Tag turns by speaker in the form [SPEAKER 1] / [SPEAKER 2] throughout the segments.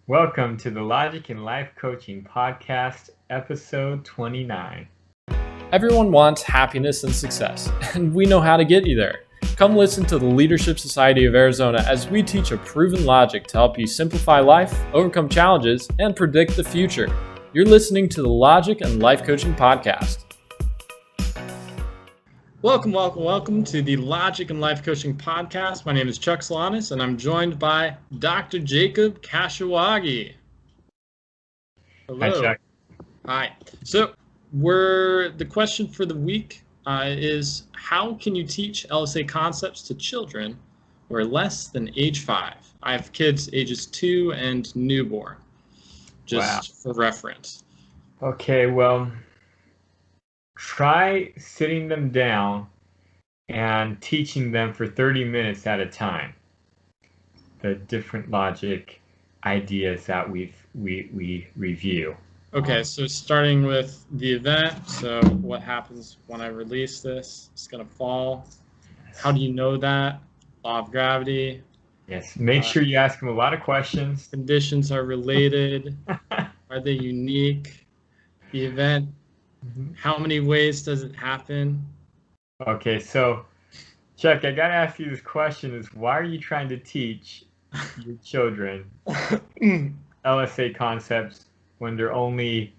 [SPEAKER 1] Welcome to the Logic and Life Coaching Podcast, episode 29.
[SPEAKER 2] Everyone wants happiness and success, and we know how to get you there. Come listen to the Leadership Society of Arizona as we teach a proven logic to help you simplify life, overcome challenges, and predict the future. You're listening to the Logic and Life Coaching Podcast. Welcome to the Logic and Life Coaching Podcast. My name is Chuck Solanas, and I'm joined by Dr. Jacob Kashiwagi. Hello.
[SPEAKER 1] Hi, Chuck.
[SPEAKER 2] Hi. So, the question for the week is, how can you teach LSA concepts to children who are less than age 5? I have kids ages 2 and newborn, just for reference.
[SPEAKER 1] Okay, well, try sitting them down and teaching them for 30 minutes at a time the different logic ideas that we review.
[SPEAKER 2] Okay, so starting with the event, so what happens when I release this? It's going to fall. How do you know that? Law of gravity.
[SPEAKER 1] Yes, make sure you ask them a lot of questions.
[SPEAKER 2] Conditions are related. Are they unique? The event, how many ways does it happen?
[SPEAKER 1] Okay, so Chuck, I gotta ask you this question: is why are you trying to teach your children LSA concepts when they're only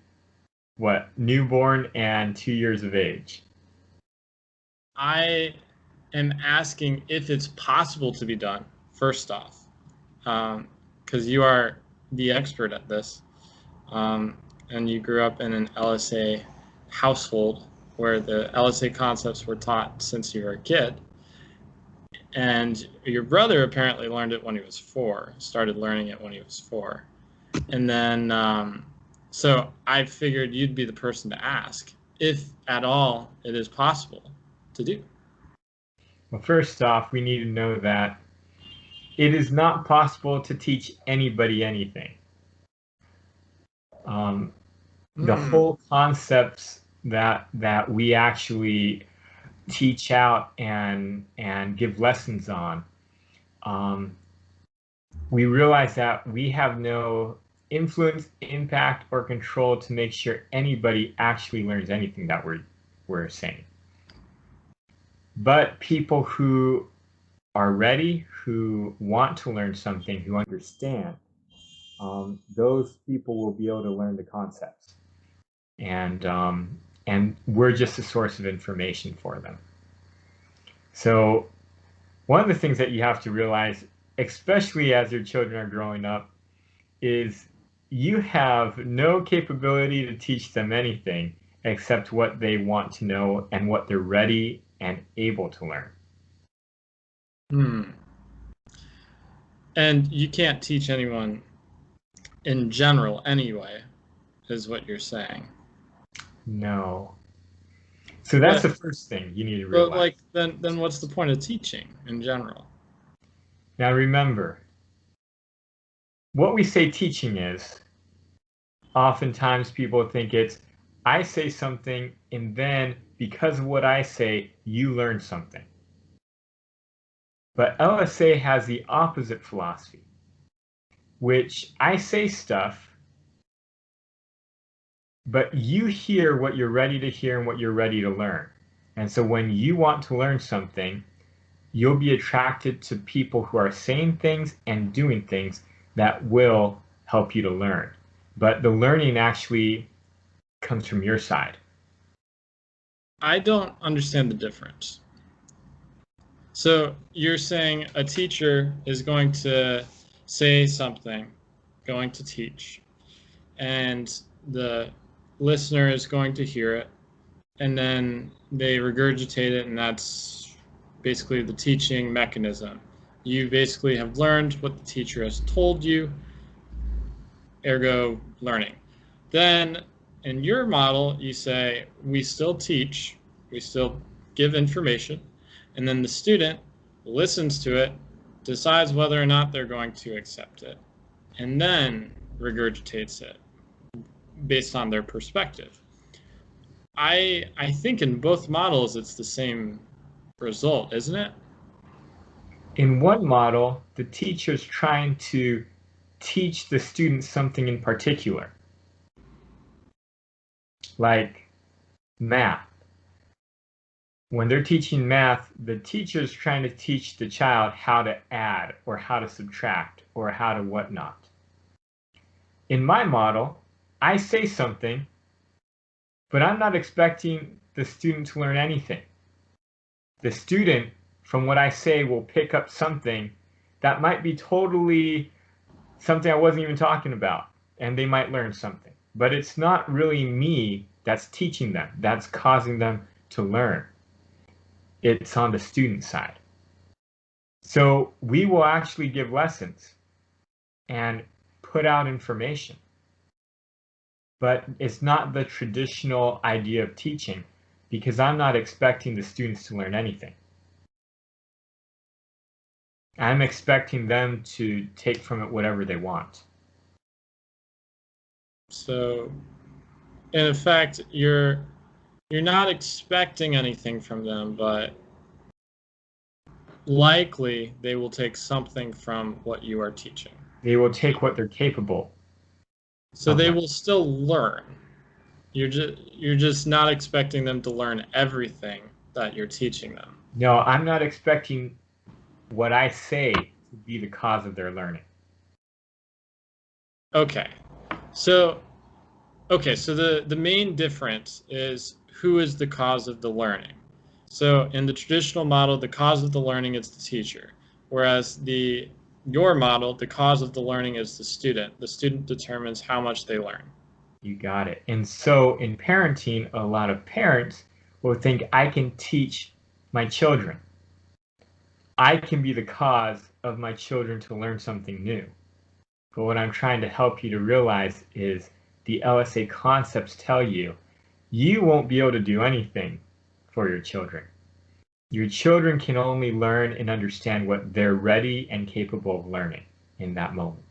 [SPEAKER 1] newborn and 2 years of age?
[SPEAKER 2] I am asking if it's possible to be done, first off, because you are the expert at this, and you grew up in an LSA household where the LSA concepts were taught since you were a kid. And your brother apparently learned it when he was 4, started learning it when he was 4. And then, so I figured you'd be the person to ask if at all it is possible to do.
[SPEAKER 1] Well, first off, we need to know that it is not possible to teach anybody anything. The whole concepts that we actually teach out and give lessons on, we realize that we have no influence, impact, or control to make sure anybody actually learns anything that we're saying. But people who are ready, who want to learn something, who understand, those people will be able to learn the concepts. And we're just a source of information for them. So one of the things that you have to realize, especially as your children are growing up, is you have no capability to teach them anything except what they want to know and what they're ready and able to learn.
[SPEAKER 2] And you can't teach anyone in general anyway, is what you're saying.
[SPEAKER 1] No. So that's the first thing you need to realize.
[SPEAKER 2] But then what's the point of teaching in general?
[SPEAKER 1] Now remember, what we say teaching is, oftentimes people think it's, I say something and then because of what I say, you learn something. But LSA has the opposite philosophy, which I say stuff, but you hear what you're ready to hear and what you're ready to learn. And so when you want to learn something, you'll be attracted to people who are saying things and doing things that will help you to learn. But the learning actually comes from your side.
[SPEAKER 2] I don't understand the difference. So you're saying a teacher is going to say something, going to teach, and the listener is going to hear it, and then they regurgitate it, and that's basically the teaching mechanism. You basically have learned what the teacher has told you, ergo learning. Then in your model, you say, we still teach, we still give information, and then the student listens to it, decides whether or not they're going to accept it, and then regurgitates it based on their perspective. I think in both models it's the same result, isn't it?
[SPEAKER 1] In one model, the teacher's trying to teach the students something in particular, like math. When they're teaching math, the teacher's trying to teach the child how to add or how to subtract or how to whatnot. In my model, I say something, but I'm not expecting the student to learn anything. The student, from what I say, will pick up something that might be totally something I wasn't even talking about, and they might learn something. But it's not really me that's teaching them, that's causing them to learn. It's on the student side. So we will actually give lessons and put out information. But it's not the traditional idea of teaching, because I'm not expecting the students to learn anything. I'm expecting them to take from it whatever they want.
[SPEAKER 2] So, in effect, you're not expecting anything from them, but likely they will take something from what you are teaching.
[SPEAKER 1] They will take what they're capable.
[SPEAKER 2] So they will still learn. You're just not expecting them to learn everything that you're teaching them.
[SPEAKER 1] No, I'm not expecting what I say to be the cause of their learning.
[SPEAKER 2] Okay. So the main difference is who is the cause of the learning. So in the traditional model, the cause of the learning is the teacher, whereas your model, the cause of the learning is the student. The student determines how much they learn.
[SPEAKER 1] You got it. And so in parenting, a lot of parents will think I can teach my children. I can be the cause of my children to learn something new. But what I'm trying to help you to realize is the LSA concepts tell you you won't be able to do anything for your children. Your children can only learn and understand what they're ready and capable of learning in that moment.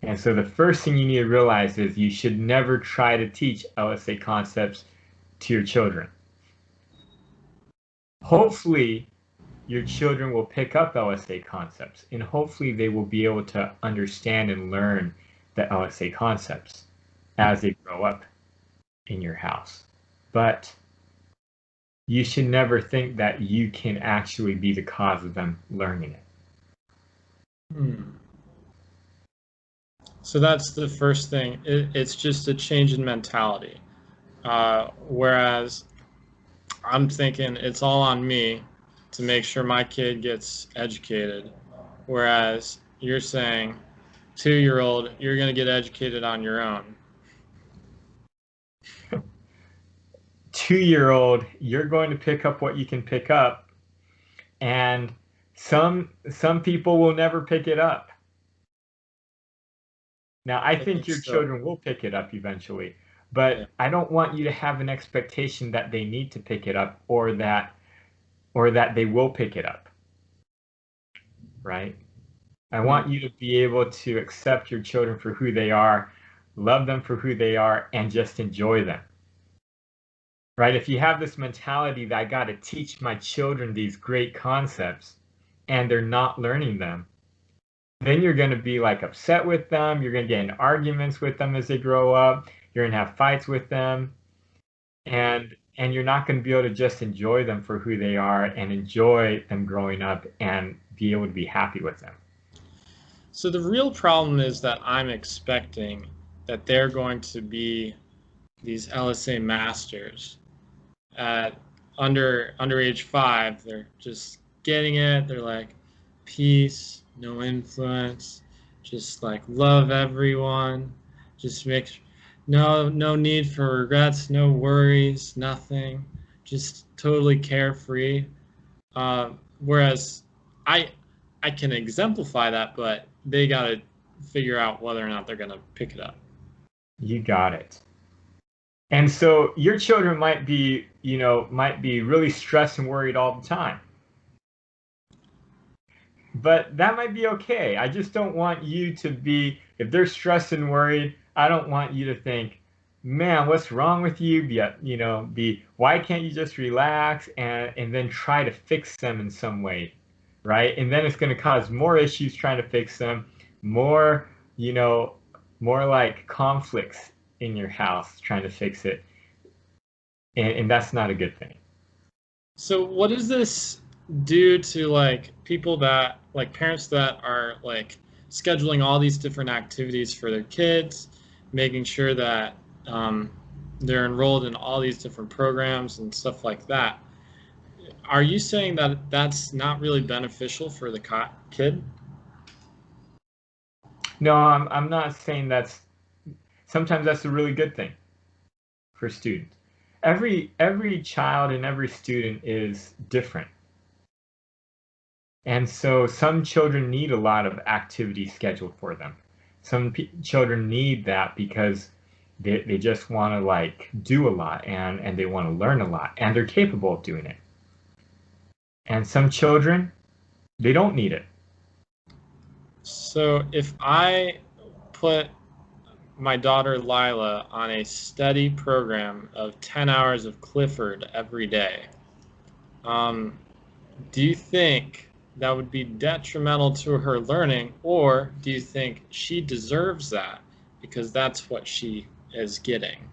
[SPEAKER 1] And so the first thing you need to realize is you should never try to teach LSA concepts to your children. Hopefully, your children will pick up LSA concepts, and hopefully they will be able to understand and learn the LSA concepts as they grow up in your house. But you should never think that you can actually be the cause of them learning it.
[SPEAKER 2] So that's the first thing. It's just a change in mentality. Whereas I'm thinking it's all on me to make sure my kid gets educated. Whereas you're saying, 2-year-old, you're going to get educated on your own.
[SPEAKER 1] 2-year-old, you're going to pick up what you can pick up, and some people will never pick it up. Now, I think your children will pick it up eventually, but I don't want you to have an expectation that they need to pick it up or that they will pick it up, right? I want you to be able to accept your children for who they are, love them for who they are, and just enjoy them, right? If you have this mentality that I got to teach my children these great concepts and they're not learning them, then you're going to be like upset with them. You're going to get in arguments with them as they grow up. You're going to have fights with them, and you're not going to be able to just enjoy them for who they are and enjoy them growing up and be able to be happy with them.
[SPEAKER 2] So the real problem is that I'm expecting that they're going to be these LSA masters at under age 5. They're just getting it. They're like, peace, no influence, just like love everyone, just no need for regrets, no worries, nothing, just totally carefree. Whereas I can exemplify that, but they got to figure out whether or not they're going to pick it up.
[SPEAKER 1] You got it. And so your children might be really stressed and worried all the time. But that might be okay. I just don't want you to be, if they're stressed and worried, I don't want you to think, man, what's wrong with you? Why can't you just relax and then try to fix them in some way, right? And then it's going to cause more issues trying to fix them. more, you know, more like conflicts in your house trying to fix it. And that's not a good thing.
[SPEAKER 2] So what does this do to like people that like parents that are like scheduling all these different activities for their kids, making sure that um, they're enrolled in all these different programs and stuff like that? Are you saying that that's not really beneficial for the kid?
[SPEAKER 1] No, I'm not saying sometimes that's a really good thing for students. Every child and every student is different. And so some children need a lot of activity scheduled for them. Some children need that because they just want to like do a lot and they want to learn a lot and they're capable of doing it. And some children, they don't need it.
[SPEAKER 2] So if I put my daughter Lila on a steady program of 10 hours of Clifford every day, um, do you think that would be detrimental to her learning, or do you think she deserves that because that's what she is getting?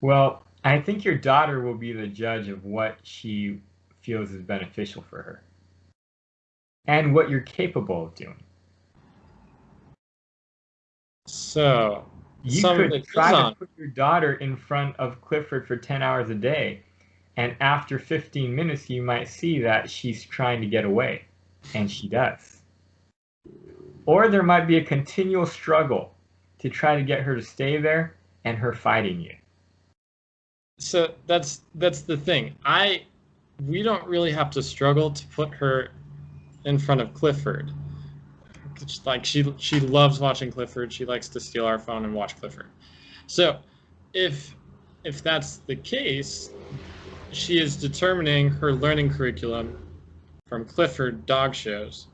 [SPEAKER 1] Well, I think your daughter will be the judge of what she feels is beneficial for her and what you're capable of doing.
[SPEAKER 2] So,
[SPEAKER 1] You
[SPEAKER 2] some of
[SPEAKER 1] could
[SPEAKER 2] it is
[SPEAKER 1] try to
[SPEAKER 2] on.
[SPEAKER 1] put your daughter in front of Clifford for 10 hours a day, and after 15 minutes, you might see that she's trying to get away, and she does. Or there might be a continual struggle to try to get her to stay there and her fighting you.
[SPEAKER 2] So that's the thing. We don't really have to struggle to put her in front of Clifford. It's like she loves watching Clifford. She likes to steal our phone and watch Clifford. So if if that's the case, she is determining her learning curriculum from Clifford dog shows.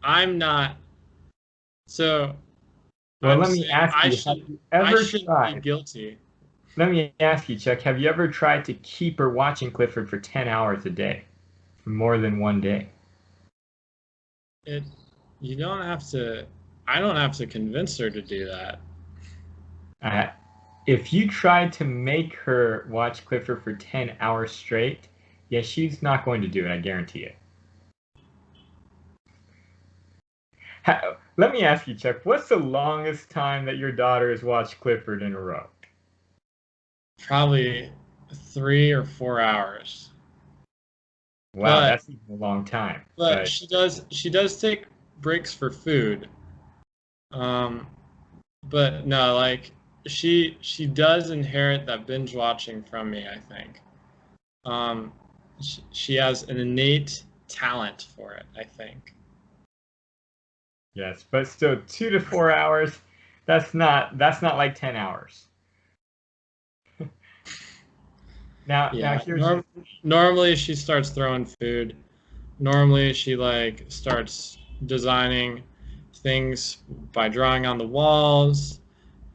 [SPEAKER 2] I'm not. So
[SPEAKER 1] Well,
[SPEAKER 2] I'm
[SPEAKER 1] let me
[SPEAKER 2] saying
[SPEAKER 1] ask you, have you
[SPEAKER 2] I
[SPEAKER 1] ever
[SPEAKER 2] shouldn't be
[SPEAKER 1] tried?
[SPEAKER 2] guilty.
[SPEAKER 1] Let me ask you, Chuck, have you ever tried to keep her watching Clifford for 10 hours a day, for more than one day?
[SPEAKER 2] It you don't have to. I don't have to convince her to do that.
[SPEAKER 1] Uh, if you tried to make her watch Clifford for 10 hours straight, yeah, she's not going to do it, I guarantee it. Let me ask you, Chuck, what's the longest time that your daughter has watched Clifford in a row?
[SPEAKER 2] Probably 3 or 4 hours.
[SPEAKER 1] Wow,
[SPEAKER 2] But
[SPEAKER 1] that's even a long time.
[SPEAKER 2] but
[SPEAKER 1] But
[SPEAKER 2] she does take breaks for food. Um, but no, like she does inherit that binge watching from me, I think. Um, she has an innate talent for it, I think.
[SPEAKER 1] yes, but still 2 to 4 hours, that's not like 10 hours. Now
[SPEAKER 2] Yeah.
[SPEAKER 1] here's the
[SPEAKER 2] Normally she starts throwing food. Normally she like starts designing things by drawing on the walls.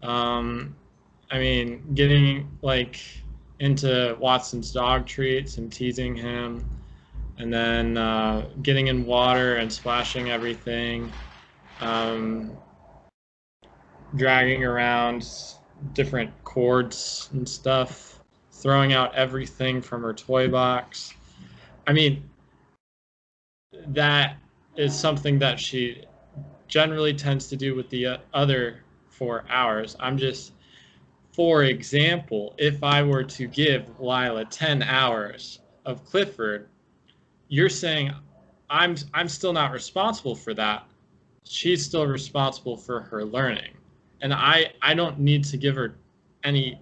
[SPEAKER 2] Um, I mean, getting like into Watson's dog treats and teasing him, and then getting in water and splashing everything, um, dragging around different cords and stuff, throwing out everything from her toy box. I mean, that is something that she generally tends to do with the other 4 hours. I'm just, for example, if I were to give Lila 10 hours of Clifford, you're saying I'm still not responsible for that. She's still responsible for her learning. And I don't need to give her any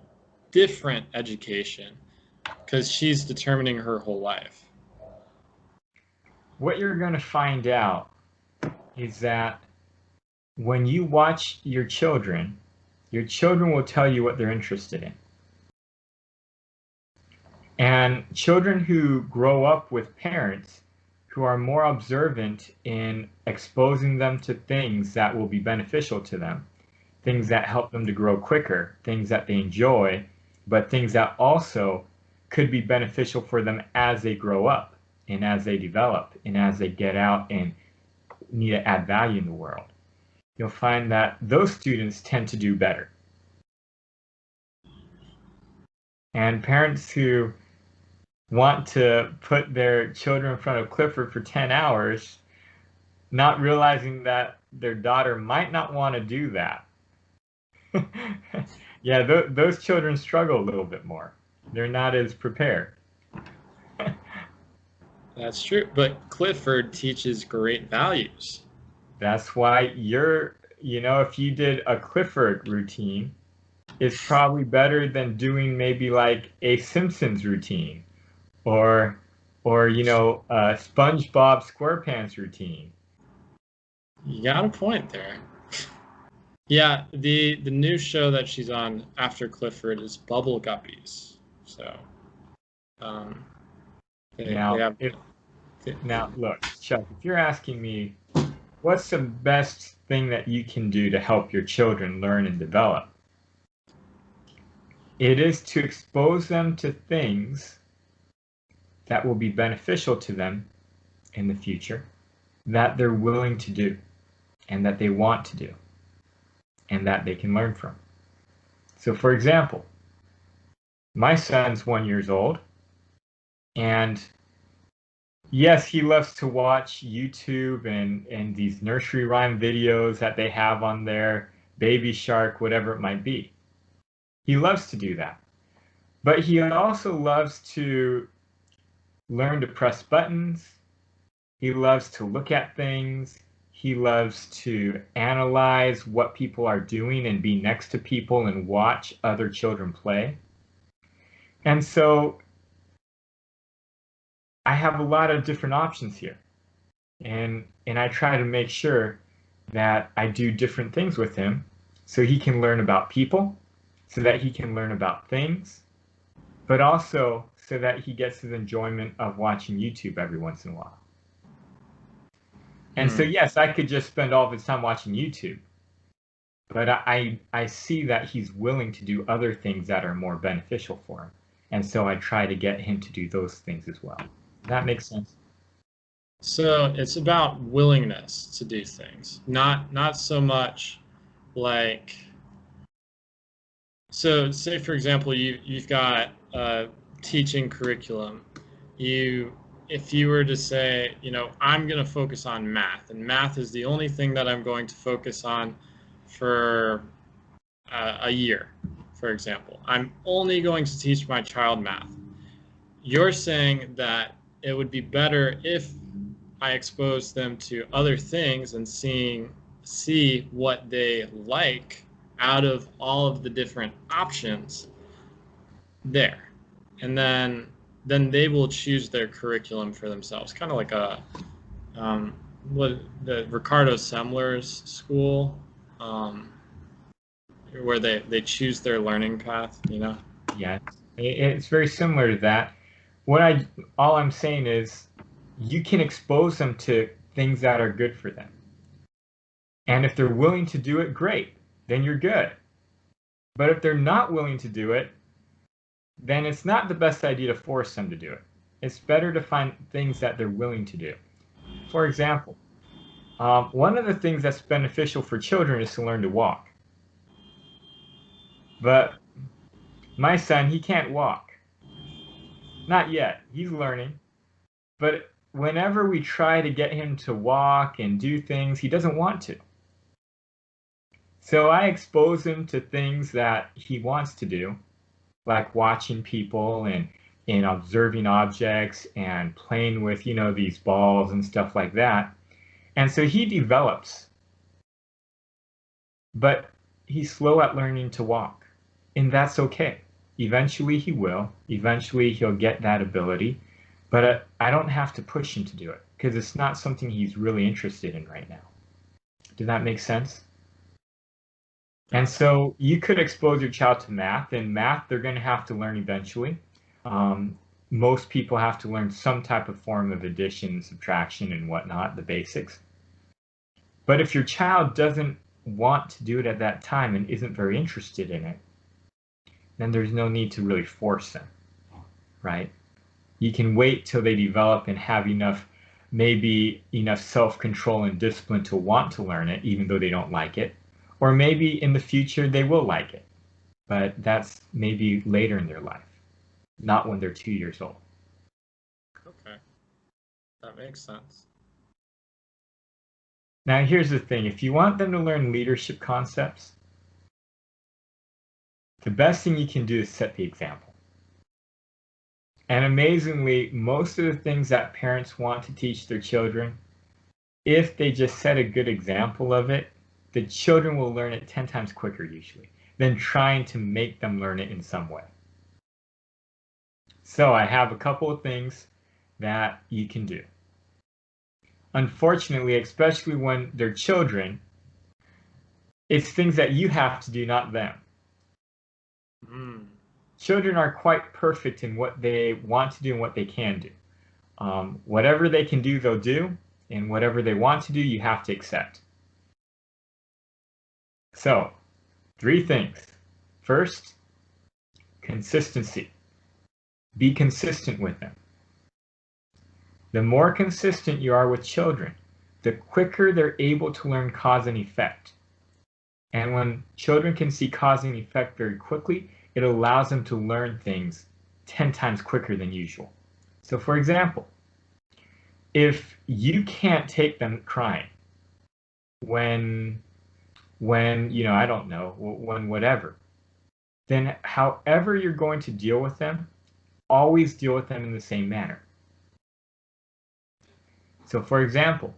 [SPEAKER 2] different education because she's determining her whole life.
[SPEAKER 1] what you're going to find out is that when you watch your children will tell you what they're interested in. And children who grow up with parents who are more observant in exposing them to things that will be beneficial to them, things that help them to grow quicker, things that they enjoy, but things that also could be beneficial for them as they grow up and as they develop and as they get out and need to add value in the world, you'll find that those students tend to do better. And parents who want to put their children in front of Clifford for 10 hours, not realizing that their daughter might not want to do that. Yeah, those children struggle a little bit more. They're not as prepared.
[SPEAKER 2] That's true. But Clifford teaches great values.
[SPEAKER 1] That's why if you did a Clifford routine, it's probably better than doing maybe like a Simpsons routine or a SpongeBob SquarePants routine.
[SPEAKER 2] You got a point there. Yeah, the new show that she's on after Clifford is Bubble Guppies. So,
[SPEAKER 1] now look, Chuck, if you're asking me, what's the best thing that you can do to help your children learn and develop? It is to expose them to things that will be beneficial to them in the future, that they're willing to do, and that they want to do, and that they can learn from. So for example, my son's 1 year old, and yes, he loves to watch YouTube and these nursery rhyme videos that they have on there, Baby Shark, whatever it might be. He loves to do that. But he also loves to learn to press buttons. He loves to look at things. He loves to analyze what people are doing and be next to people and watch other children play. And so I have a lot of different options here. And I try to make sure that I do different things with him so he can learn about people, so that he can learn about things, but also so that he gets his enjoyment of watching YouTube every once in a while. And so, yes, I could just spend all of his time watching YouTube, but I see that he's willing to do other things that are more beneficial for him. And so I try to get him to do those things as well. That makes sense.
[SPEAKER 2] So it's about willingness to do things, not so much like. So say for example, you've got a teaching curriculum. If you were to say, I'm going to focus on math, and math is the only thing that I'm going to focus on for a year, for example. I'm only going to teach my child math. You're saying that it would be better if I expose them to other things and see what they like out of all of the different options there. And then they will choose their curriculum for themselves, kind of like the Ricardo Semler's school, where they choose their learning path,
[SPEAKER 1] Yeah, it's very similar to that. All I'm saying is you can expose them to things that are good for them. And if they're willing to do it, great, then you're good. But if they're not willing to do it, then it's not the best idea to force them to do it. It's better to find things that they're willing to do. For example, one of the things that's beneficial for children is to learn to walk. But my son, he can't walk. Not yet. He's learning. But whenever we try to get him to walk and do things, he doesn't want to. So I expose him to things that he wants to do, like watching people and observing objects and playing with, these balls and stuff like that. And so he develops. But he's slow at learning to walk. And that's okay. Eventually he will. Eventually he'll get that ability. But I don't have to push him to do it because it's not something he's really interested in right now. Does that make sense? And so you could expose your child to math. In math, they're going to have to learn eventually. Most people have to learn some type of form of addition, subtraction, and whatnot, the basics. But if your child doesn't want to do it at that time and isn't very interested in it, then there's no need to really force them, right? You can wait till they develop and have enough maybe enough self-control and discipline to want to learn it, even though they don't like it. Or maybe in the future they will like it, but that's maybe later in their life, not when they're 2 years old.
[SPEAKER 2] Okay, that makes sense.
[SPEAKER 1] Now, here's the thing. If you want them to learn leadership concepts, the best thing you can do is set the example. And amazingly, most of the things that parents want to teach their children, if they just set a good example of it, the children will learn it 10 times quicker usually than trying to make them learn it in some way. So I have a couple of things that you can do. Unfortunately, especially when they're children, it's things that you have to do, not them. Children are quite perfect in what they want to do and what they can do. Whatever they can do, they'll do, and whatever they want to do, you have to accept. So, 3 things. First, consistency. Be consistent with them. The more consistent you are with children, the quicker they're able to learn cause and effect. And when children can see cause and effect very quickly, it allows them to learn things 10 times quicker than usual. So for example, if you can't take them crying when I don't know, when whatever, then however you're going to deal with them, always deal with them in the same manner. So for example,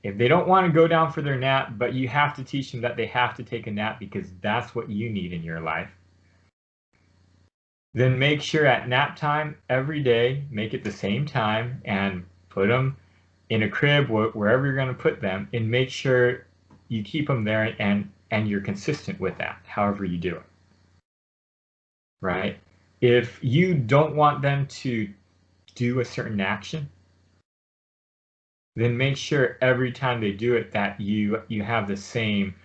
[SPEAKER 1] if they don't want to go down for their nap, but you have to teach them that they have to take a nap because that's what you need in your life, then make sure at nap time every day, make it the same time and put them in a crib, wherever you're going to put them, and make sure you keep them there and you're consistent with that, however you do it. Right? If you don't want them to do a certain action, then make sure every time they do it that you have the same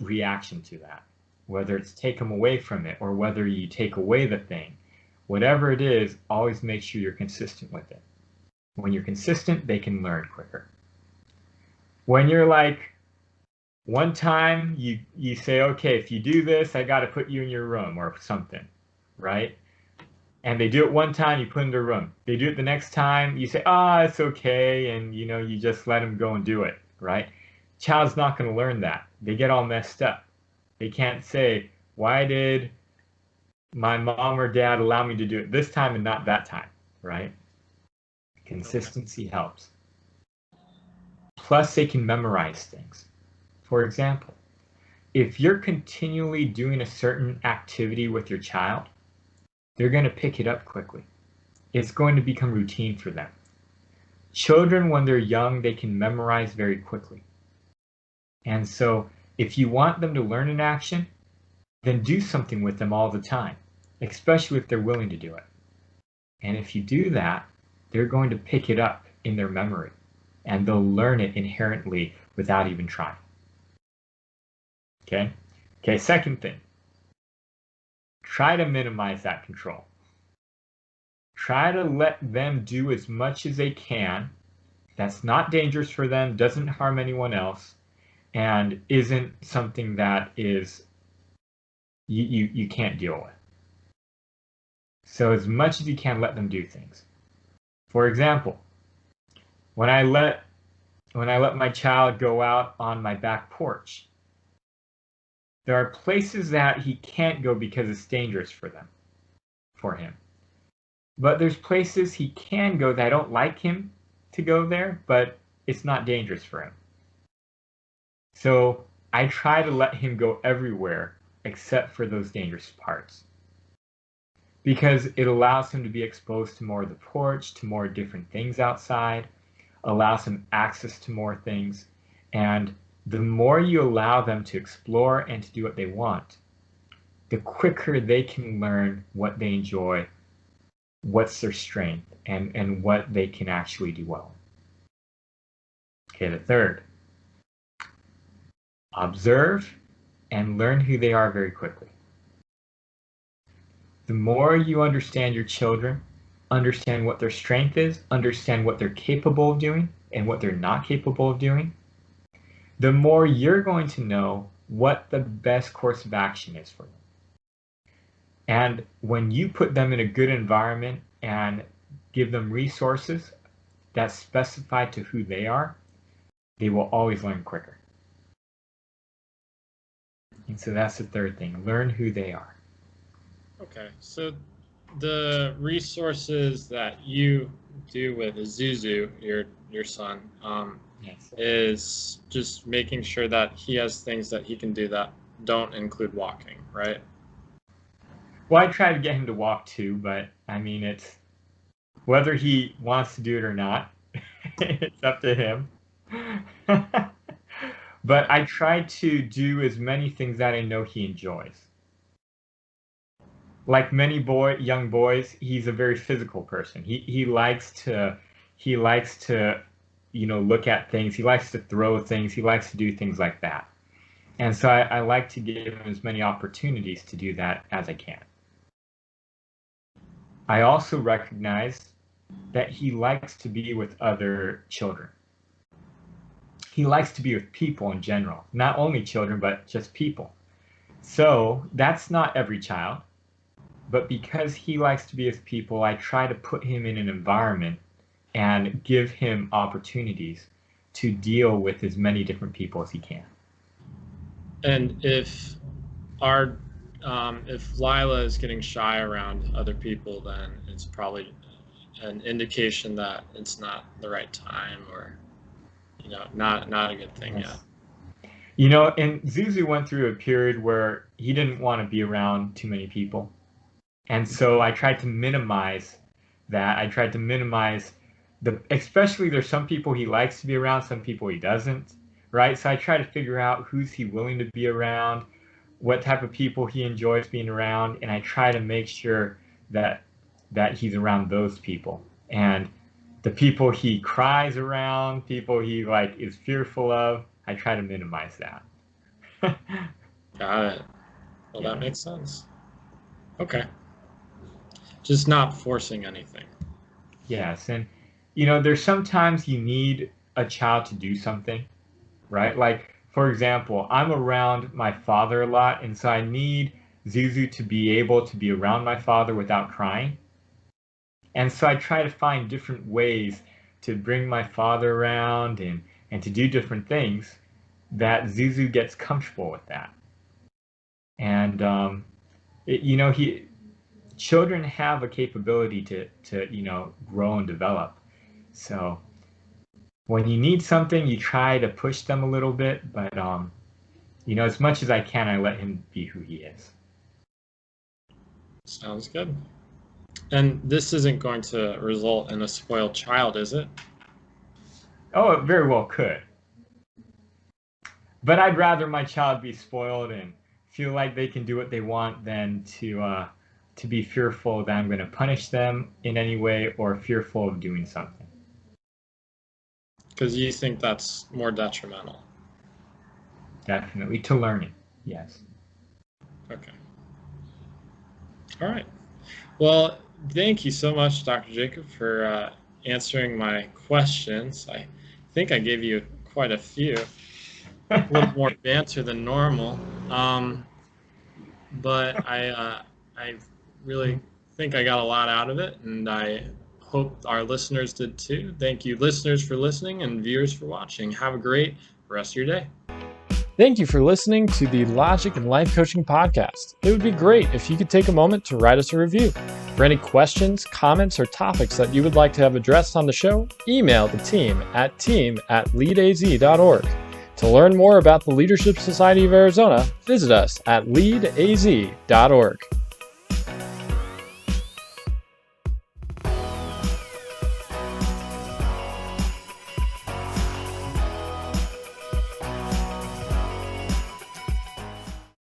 [SPEAKER 1] reaction to that. Whether it's take them away from it or whether you take away the thing, whatever it is, always make sure you're consistent with it. When you're consistent, they can learn quicker. When you're like, one time you say, okay, if you do this, I got to put you in your room or something, right? And they do it one time, you put them in their room. They do it the next time, you say, it's okay, and you just let them go and do it, right? Child's not going to learn that. They get all messed up. They can't say, why did my mom or dad allow me to do it this time and not that time, right? Consistency helps. Plus, they can memorize things. For example, if you're continually doing a certain activity with your child, they're going to pick it up quickly. It's going to become routine for them. Children, when they're young, they can memorize very quickly. And so if you want them to learn an action, then do something with them all the time, especially if they're willing to do it. And if you do that, they're going to pick it up in their memory, and they'll learn it inherently without even trying. Okay, second thing. Try to minimize that control. Try to let them do as much as they can that's not dangerous for them, doesn't harm anyone else, and isn't something that is you can't deal with. So as much as you can, let them do things. For example, when I let my child go out on my back porch, there are places that he can't go because it's dangerous for him. But there's places he can go that I don't like him to go there, but it's not dangerous for him. So I try to let him go everywhere except for those dangerous parts, because it allows him to be exposed to more of the porch, to more different things outside, allows him access to more things. And the more you allow them to explore and to do what they want, the quicker they can learn what they enjoy, what's their strength, and what they can actually do well. Okay, the third. Observe and learn who they are very quickly. The more you understand your children, understand what their strength is, understand what they're capable of doing and what they're not capable of doing, the more you're going to know what the best course of action is for them. And when you put them in a good environment and give them resources that's specified to who they are, they will always learn quicker. And so that's the third thing, learn who they are.
[SPEAKER 2] Okay, so the resources that you do with Zuzu, your son,
[SPEAKER 1] Yes.
[SPEAKER 2] is just making sure that he has things that he can do that don't include walking, right?
[SPEAKER 1] Well, I try to get him to walk too, but I mean, it's whether he wants to do it or not, it's up to him. But I try to do as many things that I know he enjoys. Like many young boys, he's a very physical person. He likes to look at things. He likes to throw things. He likes to do things like that. And so I like to give him as many opportunities to do that as I can. I also recognize that he likes to be with other children. He likes to be with people in general, not only children, but just people. So that's not every child, but because he likes to be with people, I try to put him in an environment and give him opportunities to deal with as many different people as he can.
[SPEAKER 2] And if Lila is getting shy around other people, then it's probably an indication that it's not the right time, or not a good thing yet.
[SPEAKER 1] And Zuzu went through a period where he didn't want to be around too many people. And so I tried to minimize that. I tried to minimize especially there's some people he likes to be around, some people he doesn't, right? So I try to figure out who's he willing to be around, what type of people he enjoys being around, and I try to make sure that he's around those people. And the people he cries around, people he is fearful of, I try to minimize that.
[SPEAKER 2] Got it. Well, yeah. That makes sense. Okay. Just not forcing anything.
[SPEAKER 1] Yes, and there's sometimes you need a child to do something, right? Like, for example, I'm around my father a lot, and so I need Zuzu to be able to be around my father without crying. And so I try to find different ways to bring my father around and to do different things that Zuzu gets comfortable with that. And children have a capability to grow and develop. So when you need something, you try to push them a little bit, but as much as I can, I let him be who he is.
[SPEAKER 2] Sounds good. And this isn't going to result in a spoiled child, is it?
[SPEAKER 1] Oh, it very well could. But I'd rather my child be spoiled and feel like they can do what they want than to be fearful that I'm going to punish them in any way or fearful of doing something.
[SPEAKER 2] Because you think that's more detrimental?
[SPEAKER 1] Definitely, to learning, yes.
[SPEAKER 2] Okay. All right. Well, thank you so much, Dr. Jacob, for answering my questions. I think I gave you quite a few. A little more banter than normal. But I really think I got a lot out of it, and I hope our listeners did too. Thank you, listeners, for listening, and viewers for watching. Have a great rest of your day. Thank you for listening to the Logic and Life Coaching Podcast. It would be great if you could take a moment to write us a review. For any questions, comments, or topics that you would like to have addressed on the show, email the team at leadaz.org. To learn more about the Leadership Society of Arizona, visit us at leadaz.org.